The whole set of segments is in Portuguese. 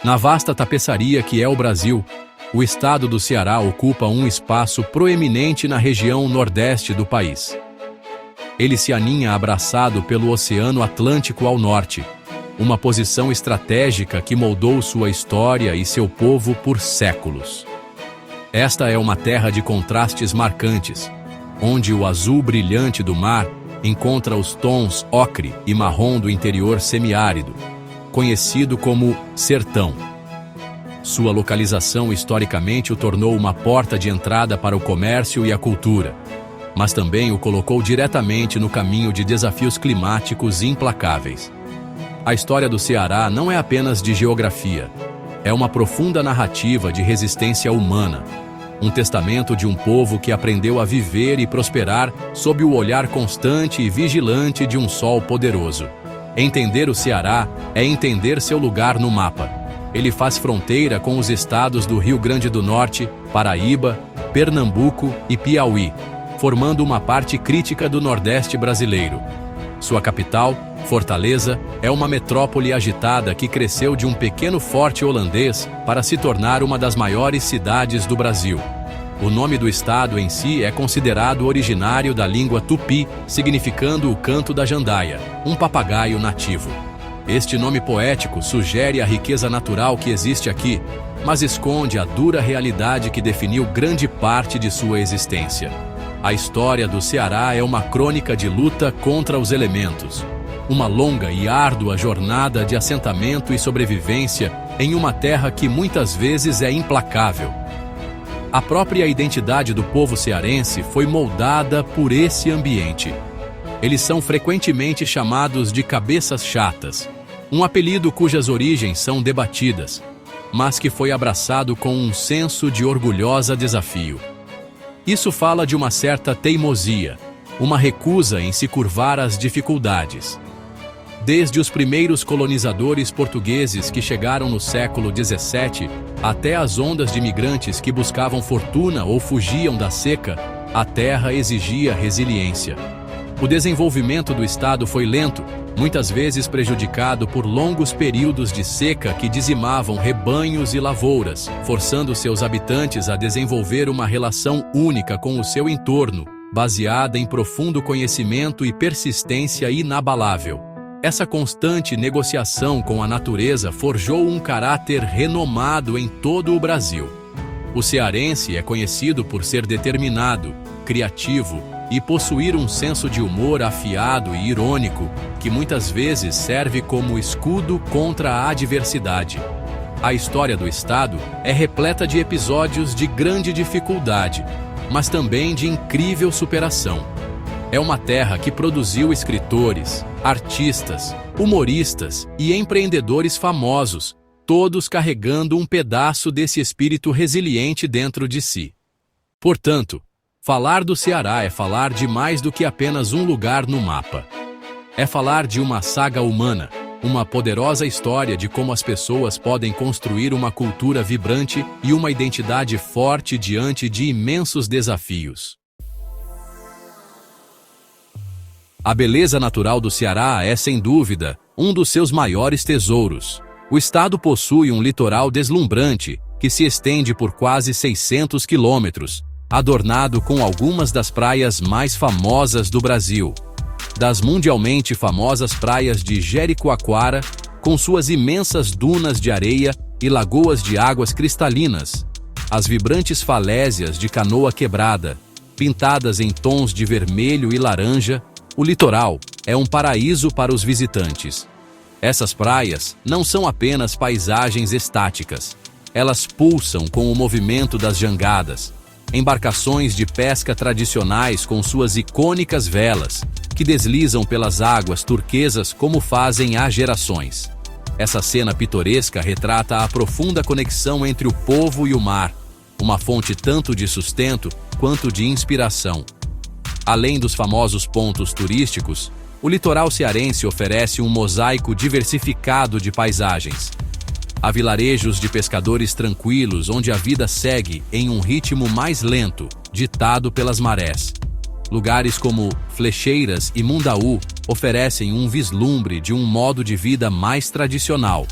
Na vasta tapeçaria que é o Brasil, o estado do Ceará ocupa um espaço proeminente na região nordeste do país. Ele se aninha abraçado pelo Oceano Atlântico ao norte, uma posição estratégica que moldou sua história e seu povo por séculos. Esta é uma terra de contrastes marcantes, onde o azul brilhante do mar encontra os tons ocre e marrom do interior semiárido, conhecido como sertão. Sua localização historicamente o tornou uma porta de entrada para o comércio e a cultura, mas também o colocou diretamente no caminho de desafios climáticos implacáveis. A história do Ceará não é apenas de geografia, é uma profunda narrativa de resistência humana, um testamento de um povo que aprendeu a viver e prosperar sob o olhar constante e vigilante de um sol poderoso. Entender o Ceará é entender seu lugar no mapa. Ele faz fronteira com os estados do Rio Grande do Norte, Paraíba, Pernambuco e Piauí, formando uma parte crítica do Nordeste brasileiro. Sua capital, Fortaleza, é uma metrópole agitada que cresceu de um pequeno forte holandês para se tornar uma das maiores cidades do Brasil. O nome do estado em si é considerado originário da língua tupi, significando o canto da jandaia, um papagaio nativo. Este nome poético sugere a riqueza natural que existe aqui, mas esconde a dura realidade que definiu grande parte de sua existência. A história do Ceará é uma crônica de luta contra os elementos, uma longa e árdua jornada de assentamento e sobrevivência em uma terra que muitas vezes é implacável. A própria identidade do povo cearense foi moldada por esse ambiente. Eles são frequentemente chamados de cabeças chatas, um apelido cujas origens são debatidas, mas que foi abraçado com um senso de orgulhosa desafio. Isso fala de uma certa teimosia, uma recusa em se curvar às dificuldades. Desde os primeiros colonizadores portugueses que chegaram no século XVII, até as ondas de imigrantes que buscavam fortuna ou fugiam da seca, a terra exigia resiliência. O desenvolvimento do estado foi lento, muitas vezes prejudicado por longos períodos de seca que dizimavam rebanhos e lavouras, forçando seus habitantes a desenvolver uma relação única com o seu entorno, baseada em profundo conhecimento e persistência inabalável. Essa constante negociação com a natureza forjou um caráter renomado em todo o Brasil. O cearense é conhecido por ser determinado, criativo e possuir um senso de humor afiado e irônico, que muitas vezes serve como escudo contra a adversidade. A história do estado é repleta de episódios de grande dificuldade, mas também de incrível superação. É uma terra que produziu escritores, artistas, humoristas e empreendedores famosos, todos carregando um pedaço desse espírito resiliente dentro de si. Portanto, falar do Ceará é falar de mais do que apenas um lugar no mapa. É falar de uma saga humana, uma poderosa história de como as pessoas podem construir uma cultura vibrante e uma identidade forte diante de imensos desafios. A beleza natural do Ceará é, sem dúvida, um dos seus maiores tesouros. O estado possui um litoral deslumbrante, que se estende por quase 600 quilômetros, adornado com algumas das praias mais famosas do Brasil. Das mundialmente famosas praias de Jericoacoara, com suas imensas dunas de areia e lagoas de águas cristalinas, as vibrantes falésias de Canoa Quebrada, pintadas em tons de vermelho e laranja, o litoral é um paraíso para os visitantes. Essas praias não são apenas paisagens estáticas. Elas pulsam com o movimento das jangadas, embarcações de pesca tradicionais com suas icônicas velas, que deslizam pelas águas turquesas como fazem há gerações. Essa cena pitoresca retrata a profunda conexão entre o povo e o mar, uma fonte tanto de sustento quanto de inspiração. Além dos famosos pontos turísticos, o litoral cearense oferece um mosaico diversificado de paisagens. Há vilarejos de pescadores tranquilos onde a vida segue em um ritmo mais lento, ditado pelas marés. Lugares como Flecheiras e Mundaú oferecem um vislumbre de um modo de vida mais tradicional,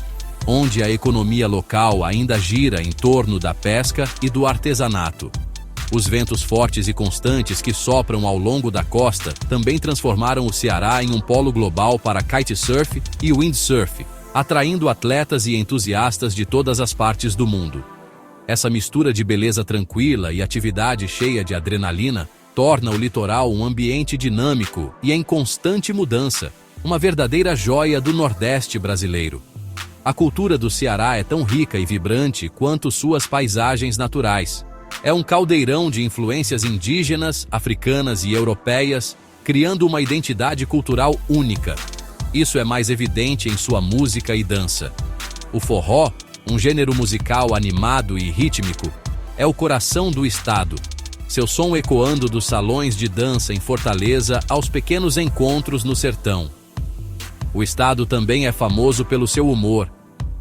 onde a economia local ainda gira em torno da pesca e do artesanato. Os ventos fortes e constantes que sopram ao longo da costa também transformaram o Ceará em um polo global para kitesurf e windsurf, atraindo atletas e entusiastas de todas as partes do mundo. Essa mistura de beleza tranquila e atividade cheia de adrenalina torna o litoral um ambiente dinâmico e em constante mudança, uma verdadeira joia do Nordeste brasileiro. A cultura do Ceará é tão rica e vibrante quanto suas paisagens naturais. É um caldeirão de influências indígenas, africanas e europeias, criando uma identidade cultural única. Isso é mais evidente em sua música e dança. O forró, um gênero musical animado e rítmico, é o coração do estado. Seu som ecoando dos salões de dança em Fortaleza aos pequenos encontros no sertão. O estado também é famoso pelo seu humor,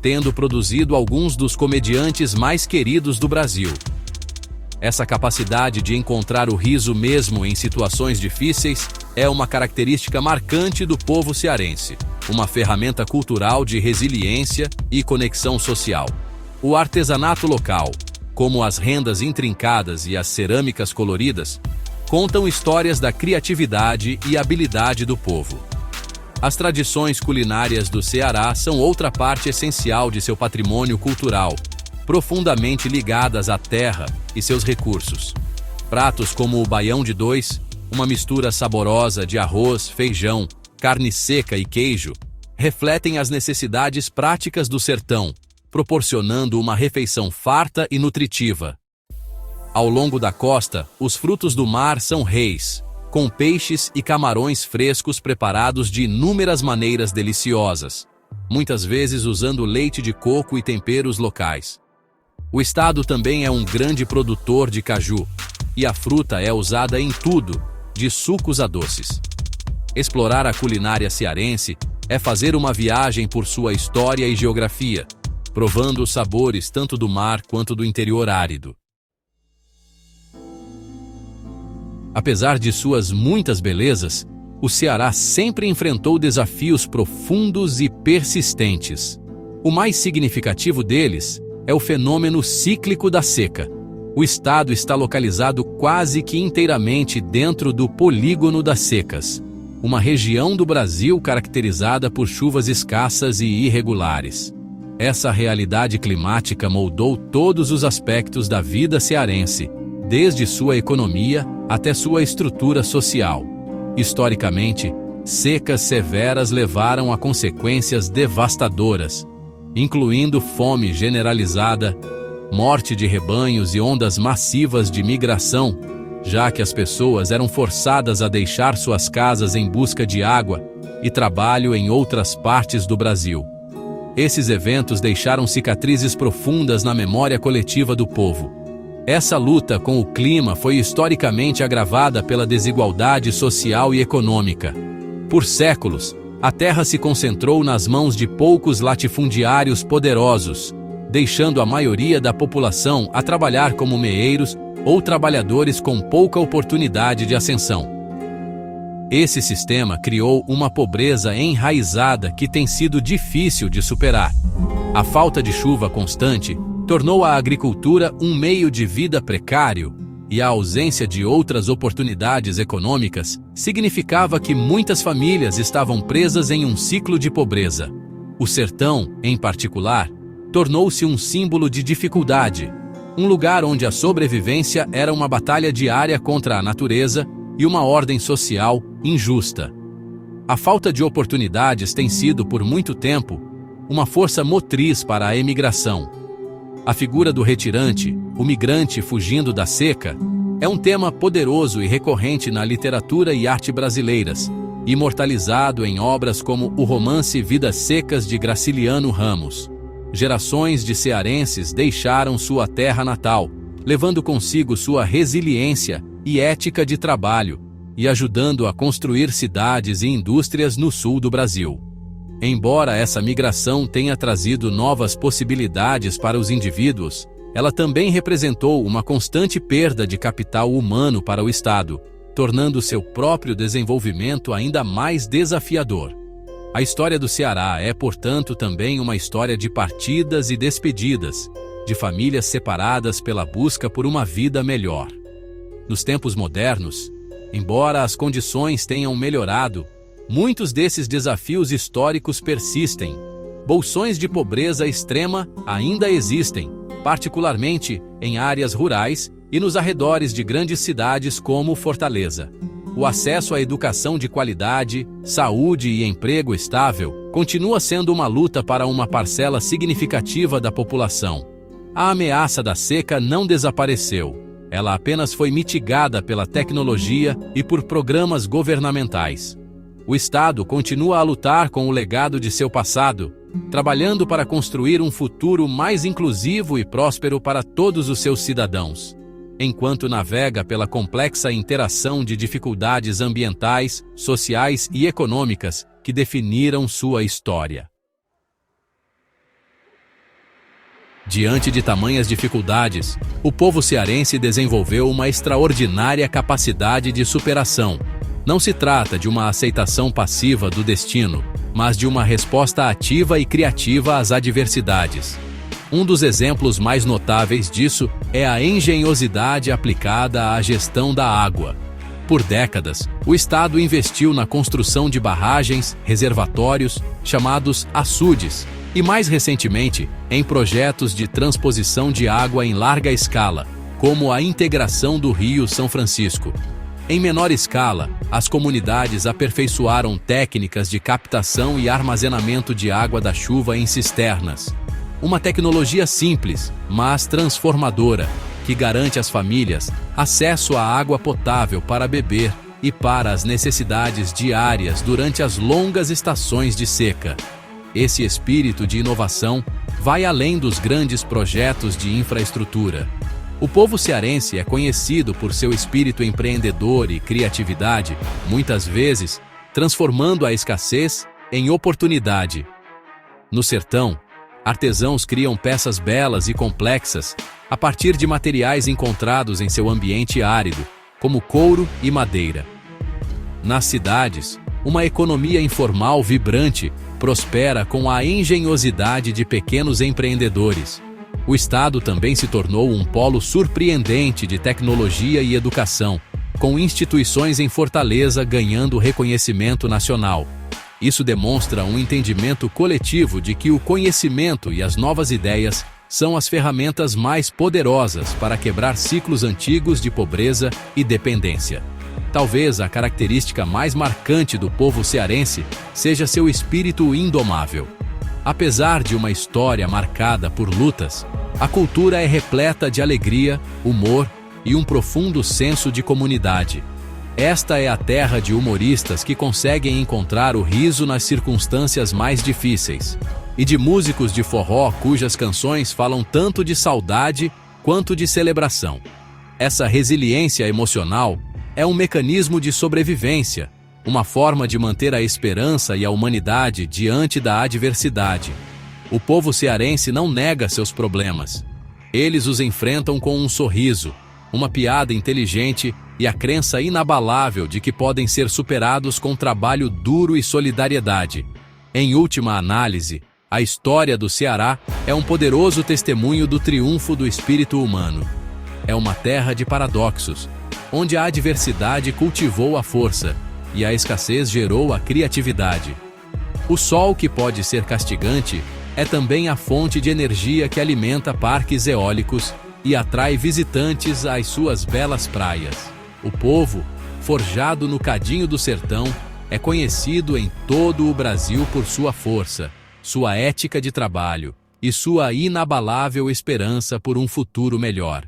tendo produzido alguns dos comediantes mais queridos do Brasil. Essa capacidade de encontrar o riso mesmo em situações difíceis é uma característica marcante do povo cearense, uma ferramenta cultural de resiliência e conexão social. O artesanato local, como as rendas intrincadas e as cerâmicas coloridas, contam histórias da criatividade e habilidade do povo. As tradições culinárias do Ceará são outra parte essencial de seu patrimônio cultural, profundamente ligadas à terra e seus recursos. Pratos como o baião de dois, uma mistura saborosa de arroz, feijão, carne seca e queijo, refletem as necessidades práticas do sertão, proporcionando uma refeição farta e nutritiva. Ao longo da costa, os frutos do mar são reis, com peixes e camarões frescos preparados de inúmeras maneiras deliciosas, muitas vezes usando leite de coco e temperos locais. O estado também é um grande produtor de caju, e a fruta é usada em tudo, de sucos a doces. Explorar a culinária cearense é fazer uma viagem por sua história e geografia, provando os sabores tanto do mar quanto do interior árido. Apesar de suas muitas belezas, o Ceará sempre enfrentou desafios profundos e persistentes. O mais significativo deles é o fenômeno cíclico da seca. O estado está localizado quase que inteiramente dentro do Polígono das Secas, uma região do Brasil caracterizada por chuvas escassas e irregulares. Essa realidade climática moldou todos os aspectos da vida cearense, desde sua economia até sua estrutura social. Historicamente, secas severas levaram a consequências devastadoras, incluindo fome generalizada, morte de rebanhos e ondas massivas de migração, já que as pessoas eram forçadas a deixar suas casas em busca de água e trabalho em outras partes do Brasil. Esses eventos deixaram cicatrizes profundas na memória coletiva do povo. Essa luta com o clima foi historicamente agravada pela desigualdade social e econômica. Por séculos, a terra se concentrou nas mãos de poucos latifundiários poderosos, deixando a maioria da população a trabalhar como meeiros ou trabalhadores com pouca oportunidade de ascensão. Esse sistema criou uma pobreza enraizada que tem sido difícil de superar. A falta de chuva constante tornou a agricultura um meio de vida precário, e a ausência de outras oportunidades econômicas significava que muitas famílias estavam presas em um ciclo de pobreza. O sertão, em particular, tornou-se um símbolo de dificuldade, um lugar onde a sobrevivência era uma batalha diária contra a natureza e uma ordem social injusta. A falta de oportunidades tem sido, por muito tempo, uma força motriz para a emigração. A figura do retirante, o migrante fugindo da seca, é um tema poderoso e recorrente na literatura e arte brasileiras, imortalizado em obras como o romance Vidas Secas de Graciliano Ramos. Gerações de cearenses deixaram sua terra natal, levando consigo sua resiliência e ética de trabalho, e ajudando a construir cidades e indústrias no sul do Brasil. Embora essa migração tenha trazido novas possibilidades para os indivíduos, ela também representou uma constante perda de capital humano para o Estado, tornando seu próprio desenvolvimento ainda mais desafiador. A história do Ceará é, portanto, também uma história de partidas e despedidas, de famílias separadas pela busca por uma vida melhor. Nos tempos modernos, embora as condições tenham melhorado, muitos desses desafios históricos persistem. Bolsões de pobreza extrema ainda existem, particularmente em áreas rurais e nos arredores de grandes cidades como Fortaleza. O acesso à educação de qualidade, saúde e emprego estável continua sendo uma luta para uma parcela significativa da população. A ameaça da seca não desapareceu. Ela apenas foi mitigada pela tecnologia e por programas governamentais. O Estado continua a lutar com o legado de seu passado, trabalhando para construir um futuro mais inclusivo e próspero para todos os seus cidadãos, enquanto navega pela complexa interação de dificuldades ambientais, sociais e econômicas que definiram sua história. Diante de tamanhas dificuldades, o povo cearense desenvolveu uma extraordinária capacidade de superação. Não se trata de uma aceitação passiva do destino, mas de uma resposta ativa e criativa às adversidades. Um dos exemplos mais notáveis disso é a engenhosidade aplicada à gestão da água. Por décadas, o Estado investiu na construção de barragens, reservatórios, chamados açudes, e mais recentemente, em projetos de transposição de água em larga escala, como a integração do Rio São Francisco. Em menor escala, as comunidades aperfeiçoaram técnicas de captação e armazenamento de água da chuva em cisternas. Uma tecnologia simples, mas transformadora, que garante às famílias acesso à água potável para beber e para as necessidades diárias durante as longas estações de seca. Esse espírito de inovação vai além dos grandes projetos de infraestrutura. O povo cearense é conhecido por seu espírito empreendedor e criatividade, muitas vezes transformando a escassez em oportunidade. No sertão, artesãos criam peças belas e complexas a partir de materiais encontrados em seu ambiente árido, como couro e madeira. Nas cidades, uma economia informal vibrante prospera com a engenhosidade de pequenos empreendedores. O Estado também se tornou um polo surpreendente de tecnologia e educação, com instituições em Fortaleza ganhando reconhecimento nacional. Isso demonstra um entendimento coletivo de que o conhecimento e as novas ideias são as ferramentas mais poderosas para quebrar ciclos antigos de pobreza e dependência. Talvez a característica mais marcante do povo cearense seja seu espírito indomável. Apesar de uma história marcada por lutas, a cultura é repleta de alegria, humor e um profundo senso de comunidade. Esta é a terra de humoristas que conseguem encontrar o riso nas circunstâncias mais difíceis, e de músicos de forró cujas canções falam tanto de saudade quanto de celebração. Essa resiliência emocional é um mecanismo de sobrevivência, uma forma de manter a esperança e a humanidade diante da adversidade. O povo cearense não nega seus problemas. Eles os enfrentam com um sorriso, uma piada inteligente e a crença inabalável de que podem ser superados com trabalho duro e solidariedade. Em última análise, a história do Ceará é um poderoso testemunho do triunfo do espírito humano. É uma terra de paradoxos, onde a adversidade cultivou a força e a escassez gerou a criatividade. O sol, que pode ser castigante, é também a fonte de energia que alimenta parques eólicos e atrai visitantes às suas belas praias. O povo, forjado no cadinho do sertão, é conhecido em todo o Brasil por sua força, sua ética de trabalho e sua inabalável esperança por um futuro melhor.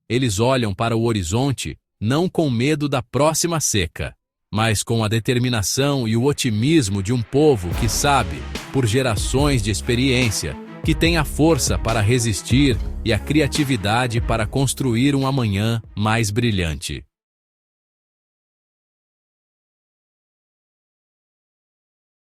Eles olham para o horizonte não com medo da próxima seca, mas com a determinação e o otimismo de um povo que sabe, por gerações de experiência, que tem a força para resistir e a criatividade para construir um amanhã mais brilhante.